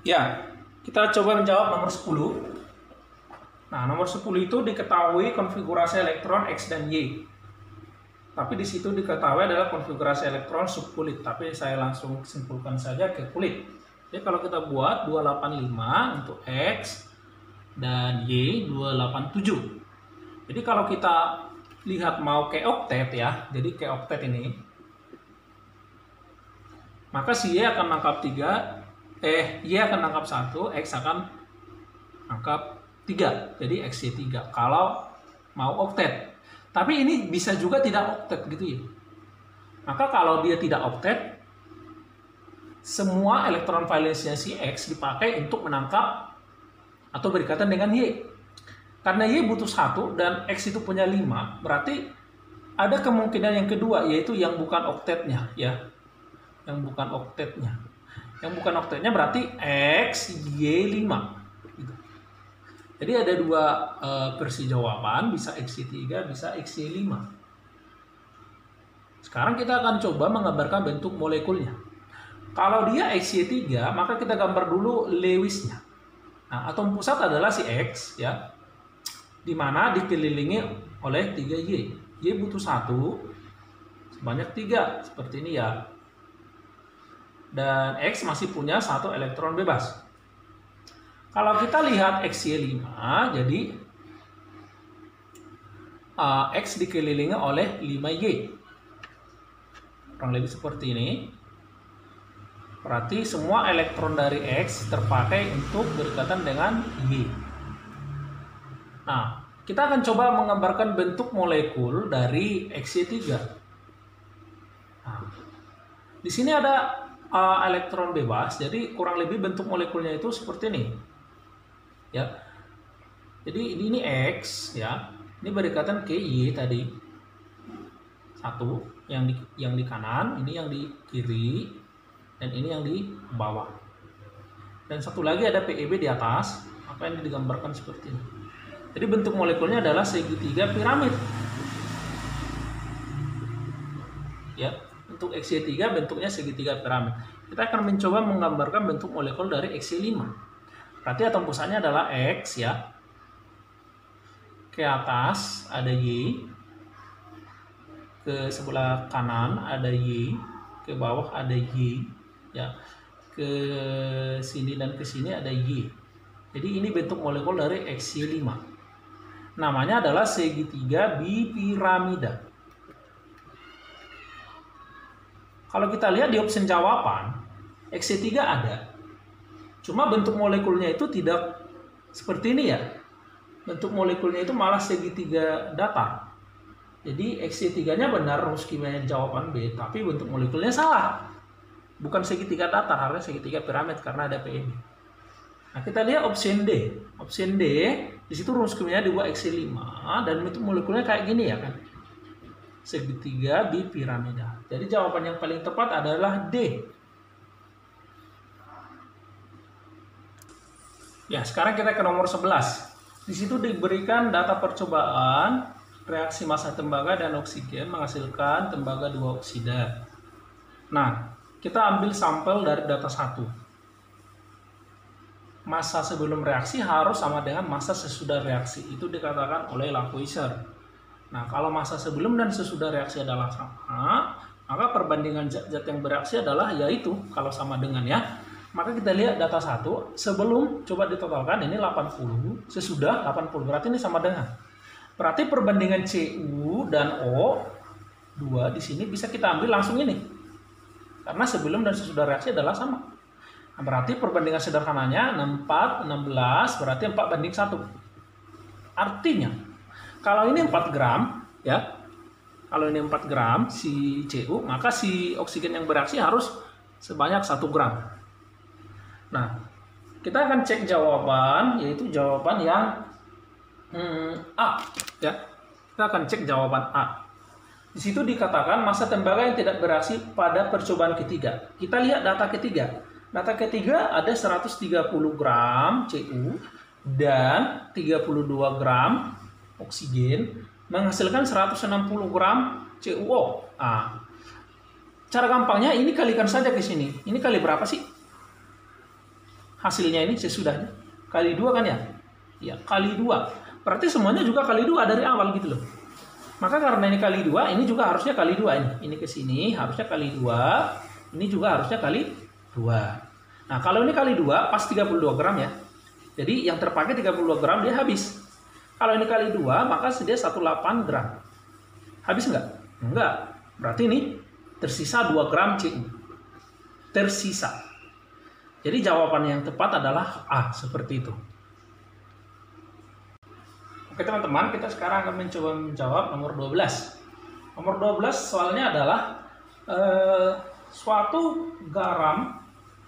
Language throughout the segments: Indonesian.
Ya, kita coba menjawab nomor 10. Nah, nomor 10 itu diketahui konfigurasi elektron X dan Y. Tapi di situ diketahui adalah konfigurasi elektron subkulit. Tapi saya langsung simpulkan saja ke kulit. Jadi kalau kita buat 285 untuk X dan Y 287. Jadi kalau kita lihat mau ke oktet ya, jadi ke oktet ini, maka si Y akan nangkap 3, Y akan nangkap 1, X akan nangkap 3. Jadi XY3 kalau mau oktet. Tapi ini bisa juga tidak oktet gitu ya. Maka kalau dia tidak oktet, semua elektron valensinya si X dipakai untuk menangkap atau berikatan dengan Y. Karena Y butuh 1 dan X itu punya 5, berarti ada kemungkinan yang kedua, yaitu yang bukan oktetnya ya. Yang bukan oktetnya. Yang bukan oktetnya berarti X, Y 5. Gitu. Jadi ada dua versi jawaban, bisa XY3, bisa XY5. Sekarang kita akan coba menggambarkan bentuk molekulnya. Kalau dia XY3, maka kita gambar dulu Lewisnya. Nah, atom pusat adalah si X ya, di mana dikelilingi oleh 3Y. Y butuh 1 sebanyak 3 seperti ini ya. Dan X masih punya 1 elektron bebas. Kalau kita lihat XY5, jadi X dikelilingi oleh 5Y. Kurang lebih seperti ini. Berarti semua elektron dari X terpakai untuk berikatan dengan Y. Nah, kita akan coba menggambarkan bentuk molekul dari XY3. Nah, di sini ada elektron bebas, jadi kurang lebih bentuk molekulnya itu seperti ini. Ya. Jadi ini X ya. Ini berikatan ke Y tadi. 1 yang di kanan, ini yang di kiri, dan ini yang di bawah. Dan satu lagi ada PEB di atas. Apa yang digambarkan seperti ini. Jadi bentuk molekulnya adalah segitiga piramid. Ya, untuk XY3 bentuknya segitiga piramid. Kita akan mencoba menggambarkan bentuk molekul dari XY5. Berarti atom pusatnya adalah X ya. Ke atas ada Y. Ke sebelah kanan ada Y. Ke bawah ada Y ya. Ke sini dan ke sini ada Y. Jadi ini bentuk molekul dari XY5. Namanya adalah segitiga bipiramida. Kalau kita lihat di opsi jawaban, XY3 ada. Cuma bentuk molekulnya itu tidak seperti ini ya. Bentuk molekulnya itu malah segitiga datar. Jadi XY3-nya benar rumus kimianya jawaban B, tapi bentuk molekulnya salah. Bukan segitiga datar, harusnya segitiga piramid karena ada PEB. Nah, kita lihat opsi D. Opsi D, di situ rumus kimianya dibuat XY5 dan bentuk molekulnya kayak gini ya kan. Segitiga bipiramida. Jadi jawaban yang paling tepat adalah D. Ya, sekarang kita ke nomor 11. Di situ diberikan data percobaan reaksi massa tembaga dan oksigen menghasilkan tembaga 2 oksida. Nah, kita ambil sampel dari data 1. Massa sebelum reaksi harus sama dengan massa sesudah reaksi. Itu dikatakan oleh Lavoisier. Nah, kalau massa sebelum dan sesudah reaksi adalah sama, maka perbandingan zat-zat yang bereaksi adalah yaitu kalau sama dengan ya. Maka kita lihat data 1, sebelum coba ditotalkan ini 80, sesudah 80, berarti ini sama dengan. Berarti perbandingan Cu dan O2 di sini bisa kita ambil langsung ini. Karena sebelum dan sesudah reaksi adalah sama. Nah, berarti perbandingan sederhananya 64, 16, berarti 4:1. Artinya, kalau ini 4 gram, ya, kalau ini 4 gram si Cu, maka si oksigen yang bereaksi harus sebanyak 1 gram. Nah, kita akan cek jawaban, yaitu jawaban yang A, ya. Kita akan cek jawaban A. Di situ dikatakan massa tembaga yang tidak bereaksi pada percobaan ketiga. Kita lihat data ketiga. Data ketiga ada 130 gram Cu dan 32 gram oksigen menghasilkan 160 gram CuO. Nah, cara gampangnya ini kalikan saja ke sini. Ini kali berapa sih? hasilnya ini sesudahnya kali 2 kan ya? Ya, kali 2. Berarti semuanya juga kali 2 dari awal gitu loh. Maka karena ini kali 2, ini juga harusnya kali 2 ini. Ini ke sini harusnya kali 2, ini juga harusnya kali 2. Nah, kalau ini kali 2 pas 32 gram ya. Jadi yang terpakai 32 gram dia habis. Kalau ini kali 2 maka dia 18 gram. Habis enggak? Enggak. Berarti ini tersisa 2 gram CU. Tersisa. Jadi jawaban yang tepat adalah A, seperti itu. Oke teman-teman, kita sekarang akan mencoba menjawab nomor 12. Nomor 12 soalnya adalah suatu garam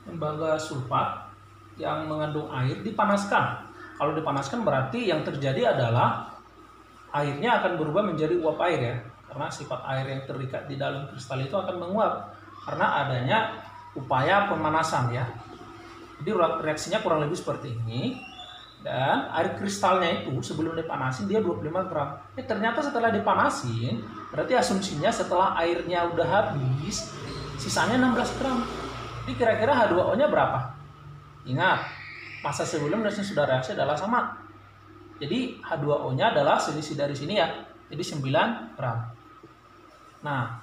tembaga sulfat yang mengandung air dipanaskan. Kalau dipanaskan berarti yang terjadi adalah airnya akan berubah menjadi uap air ya. Karena sifat air yang terikat di dalam kristal itu akan menguap karena adanya upaya pemanasan ya. Jadi reaksinya kurang lebih seperti ini. Dan air kristalnya itu sebelum dipanasin dia 25 gram. Ternyata setelah dipanasin, berarti asumsinya setelah airnya udah habis, sisanya 16 gram. Jadi kira-kira H2O-nya berapa? Ingat, masa sebelum dan sesudah reaksi adalah sama. Jadi H2O-nya adalah selisih dari sini ya. Jadi 9 gram. Nah,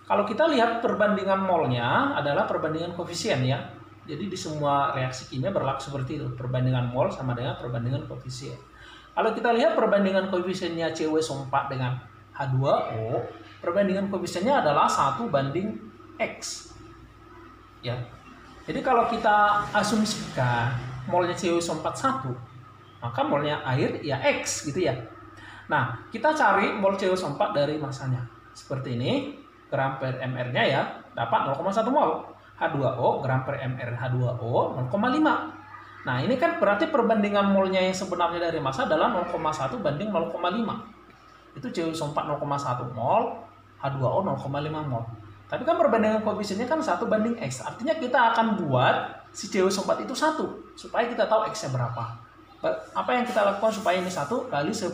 kalau kita lihat perbandingan molnya adalah perbandingan koefisien ya. Jadi di semua reaksi kimia berlaku seperti itu. Perbandingan mol sama dengan perbandingan koefisien. Kalau kita lihat perbandingan koefisiennya CW4 dengan H2O, perbandingan koefisiennya adalah 1:X. Ya. Jadi kalau kita asumsikan molnya CW4 1, maka molnya air ya X gitu ya. Nah, kita cari mol CW4 dari masanya. Seperti ini, gram per mR-nya ya, dapat 0,1 mol. H2O, gram per mR H2O 0,5. Nah, ini kan berarti perbandingan molnya yang sebenarnya dari massa adalah 0,1 banding 0,5. Itu CW4 0,1 mol, H2O 0,5 mol. Tapi kan perbandingan koefisiennya kan 1:X. Artinya kita akan buat si CW4 itu 1 supaya kita tahu X-nya berapa. Apa yang kita lakukan supaya ini 1 kali 10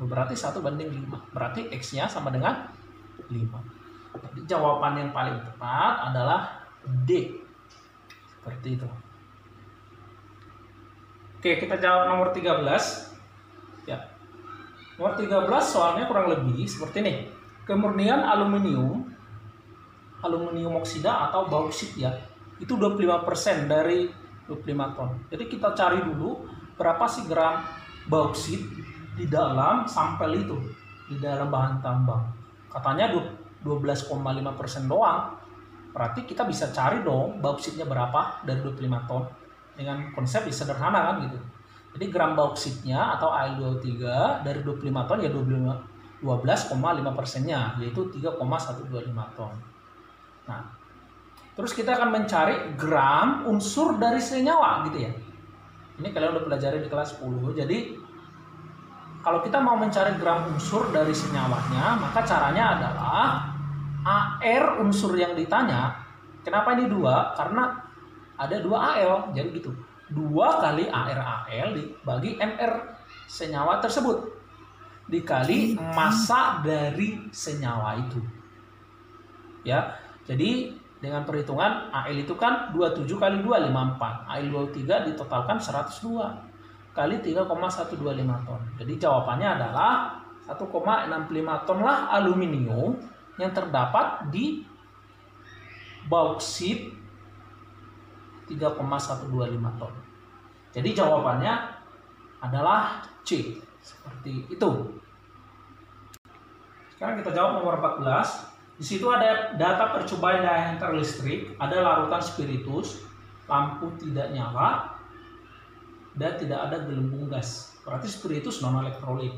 berarti 1:5. Berarti X-nya sama dengan 5. Jadi jawaban yang paling tepat adalah D. Seperti itu. Oke, kita jawab nomor 13. Ya. Nomor 13 soalnya kurang lebih seperti ini. Kemurnian aluminium oksida atau bauksit ya. Itu 25% dari 25 ton. Jadi kita cari dulu berapa sih gram bauksit di dalam sampel itu, di dalam bahan tambang. Katanya 12,5% doang. Berarti kita bisa cari dong bauksitnya berapa dari 25 ton dengan konsep sederhana kan gitu. Jadi gram bauksitnya atau Al2O3 dari 25 ton ya 12,5%-nya yaitu 3,125 ton. Nah, terus kita akan mencari gram unsur dari senyawa gitu ya. Ini kalian udah pelajari di kelas 10. Jadi kalau kita mau mencari gram unsur dari senyawanya, maka caranya adalah AR unsur yang ditanya. Kenapa ini 2? Karena ada 2 AL. Jadi gitu. 2 kali AR dibagi MR senyawa tersebut. Dikali massa dari senyawa itu. Ya. Jadi dengan perhitungan AL itu kan 27 kali 2, 54. Al2O3 ditotalkan 102 kali 3,125 ton. Jadi jawabannya adalah 1,65 ton lah aluminium yang terdapat di bauksit 3,125 ton. Jadi jawabannya adalah C. Seperti itu. Sekarang kita jawab nomor 14. Di situ ada data percobaan daya hantar listrik, ada larutan spiritus, lampu tidak nyala, dan tidak ada gelembung gas. Berarti spiritus non elektrolit.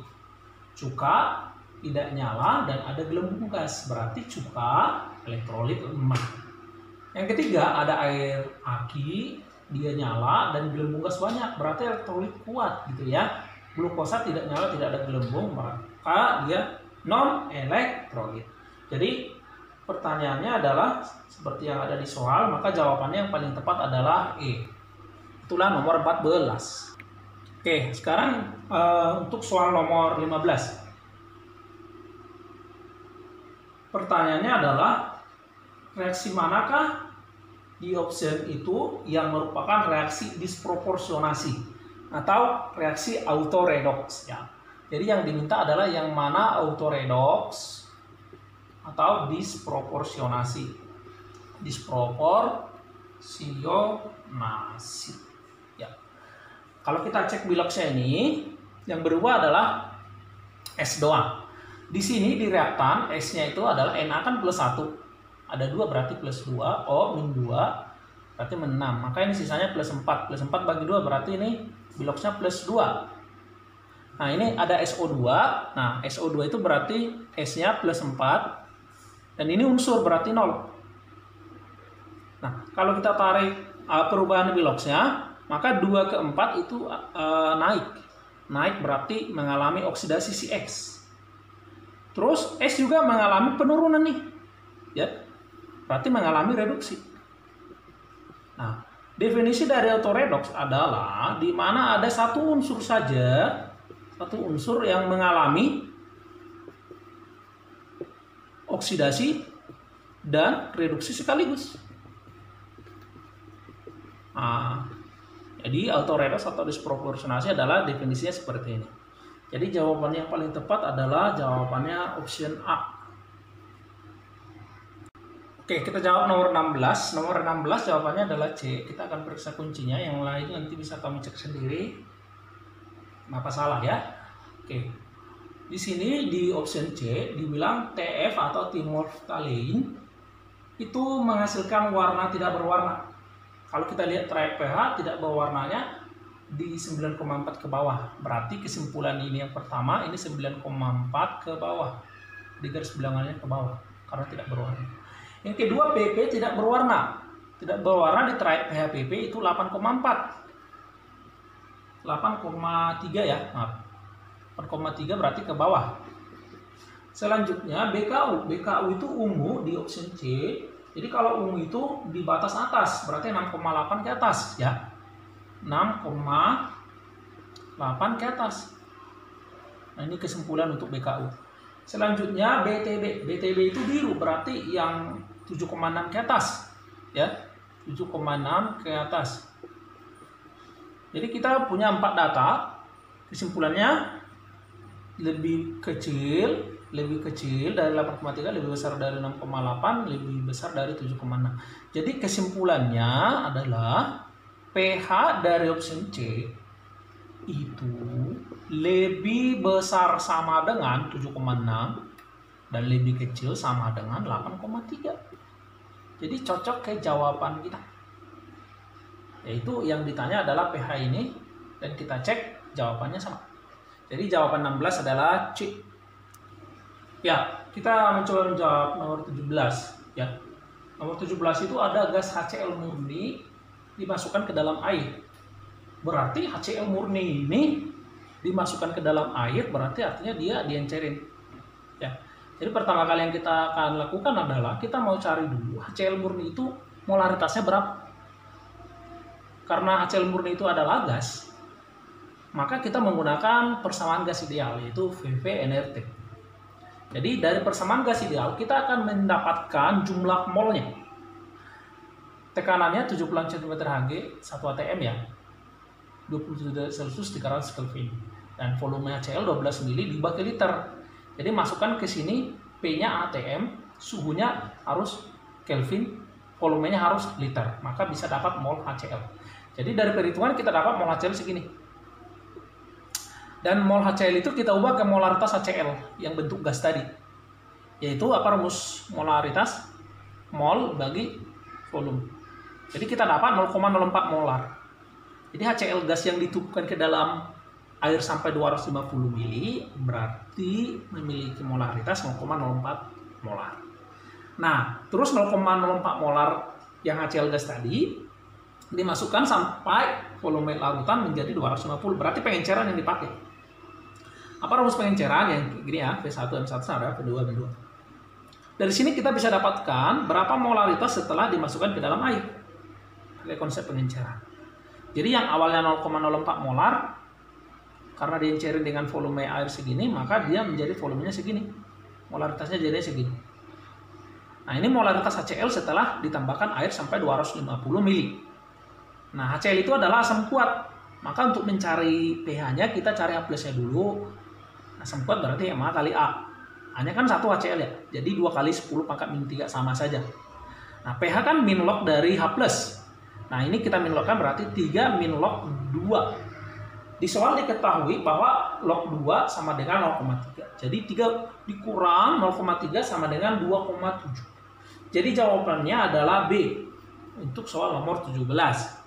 Cuka tidak nyala dan ada gelembung gas, berarti cuka elektrolit lemah. Yang ketiga ada air aki, dia nyala dan gelembung gas banyak, berarti elektrolit kuat gitu ya. Glukosa tidak nyala, tidak ada gelembung, maka dia non elektrolit. Jadi pertanyaannya adalah seperti yang ada di soal, maka jawabannya yang paling tepat adalah E. Itulah nomor 14. Oke, sekarang untuk soal nomor 15. Pertanyaannya adalah reaksi manakah di option itu yang merupakan reaksi disproporsionasi atau reaksi autoredox ya. Jadi yang diminta adalah yang mana autoredox atau disproporsionasi. Disproporsionasi. Ya. Kalau kita cek biloxnya ini, yang berubah adalah S doang. Di sini di reaktan S-nya itu adalah Na kan plus 1. Ada 2 berarti plus 2, O min 2 berarti min 6. Maka ini sisanya plus 4. Plus 4 bagi 2 berarti ini biloxnya plus 2. Nah ini ada SO2. Nah SO2 itu berarti S-nya plus 4. Dan ini unsur berarti 0. Nah kalau kita tarik perubahan biloxnya, maka 2 ke 4 itu naik. Naik berarti mengalami oksidasi CX. Terus S juga mengalami penurunan nih. Ya. Berarti mengalami reduksi. Nah, definisi dari autoredox adalah di mana ada satu unsur saja, satu unsur yang mengalami oksidasi dan reduksi sekaligus. Nah, jadi autoredox atau disproporsionasi adalah definisinya seperti ini. Jadi jawabannya yang paling tepat adalah jawabannya option A. Oke, kita jawab nomor 16. Nomor 16 jawabannya adalah C. Kita akan periksa kuncinya, yang lain nanti bisa kami cek sendiri. Kenapa salah ya? Oke. Di sini di option C dibilang TF atau timolphthalein itu menghasilkan warna tidak berwarna. Kalau kita lihat triad pH tidak berwarnanya di 9,4 ke bawah. Berarti kesimpulan ini yang pertama, ini 9,4 ke bawah. Di garis bilangannya ke bawah karena tidak berwarna. Yang kedua, PP tidak berwarna. Tidak berwarna di triad pH PP itu 8,4. 8,3 ya, maaf. 8,3 berarti ke bawah. Selanjutnya BKU. BKU itu ungu di option C. Jadi kalau ungu itu di batas atas, berarti 6,8 ke atas ya. 6,8 ke atas. Nah, ini kesimpulan untuk BKU. Selanjutnya BTB. BTB itu biru, berarti yang 7,6 ke atas. Ya, 7,6 ke atas. Jadi kita punya 4 data. Kesimpulannya lebih kecil dari 8,3, lebih besar dari 6,8, lebih besar dari 7,6. Jadi kesimpulannya adalah pH dari option C itu lebih besar sama dengan 7,6 dan lebih kecil sama dengan 8,3. Jadi cocok ke jawaban kita. Yaitu yang ditanya adalah pH ini dan kita cek jawabannya sama. Jadi jawaban 16 adalah C. Ya, kita mencoba menjawab nomor 17 ya. Nomor 17 itu ada gas HCl murni dimasukkan ke dalam air. Berarti HCl murni ini dimasukkan ke dalam air berarti artinya dia diencerin. Ya. Jadi pertama kali yang kita akan lakukan adalah kita mau cari dulu HCl murni itu molaritasnya berapa. Karena HCl murni itu adalah gas, maka kita menggunakan persamaan gas ideal yaitu VV-NRT. Jadi dari persamaan gas ideal kita akan mendapatkan jumlah molnya. Tekanannya 70 cm3 1 atm ya. 27 derajat Celcius 300 Kelvin. Dan volume HCl 12 ml di bak liter. Jadi masukkan ke sini P-nya atm, suhunya harus Kelvin, volumenya harus liter. Maka bisa dapat mol HCl. Jadi dari perhitungan kita dapat mol HCl segini. Dan mol HCl itu kita ubah ke molaritas HCl yang bentuk gas tadi. Yaitu apa rumus molaritas? Mol bagi volume. Jadi kita dapat 0,04 molar. Jadi HCl gas yang ditubuhkan ke dalam air sampai 250 mili berarti memiliki molaritas 0,04 molar. Nah, terus 0,04 molar yang HCl gas tadi dimasukkan sampai volume larutan menjadi 250. Berarti pengenceran yang dipakai. Apa rumus pengenceran yang gini ya, V1 M1 sama V2 M2. Dari sini kita bisa dapatkan berapa molaritas setelah dimasukkan ke dalam air. Pakai konsep pengenceran. Jadi yang awalnya 0,04 molar karena diencerin dengan volume air segini, maka dia menjadi volumenya segini. Molaritasnya jadi segini. Nah, ini molaritas HCl setelah ditambahkan air sampai 250 mili. Nah, HCl itu adalah asam kuat. Maka untuk mencari pH-nya kita cari H plusnya dulu. Asam kuat berarti MA kali A. A-nya kan 1 HCl ya. Jadi 2 kali 10 pangkat min 3 sama saja. Nah, pH kan min log dari H+. Nah, ini kita min logkan berarti 3 min log 2. Di soal diketahui bahwa log 2 sama dengan 0,3. Jadi 3 dikurang 0,3 sama dengan 2,7. Jadi jawabannya adalah B untuk soal nomor 17.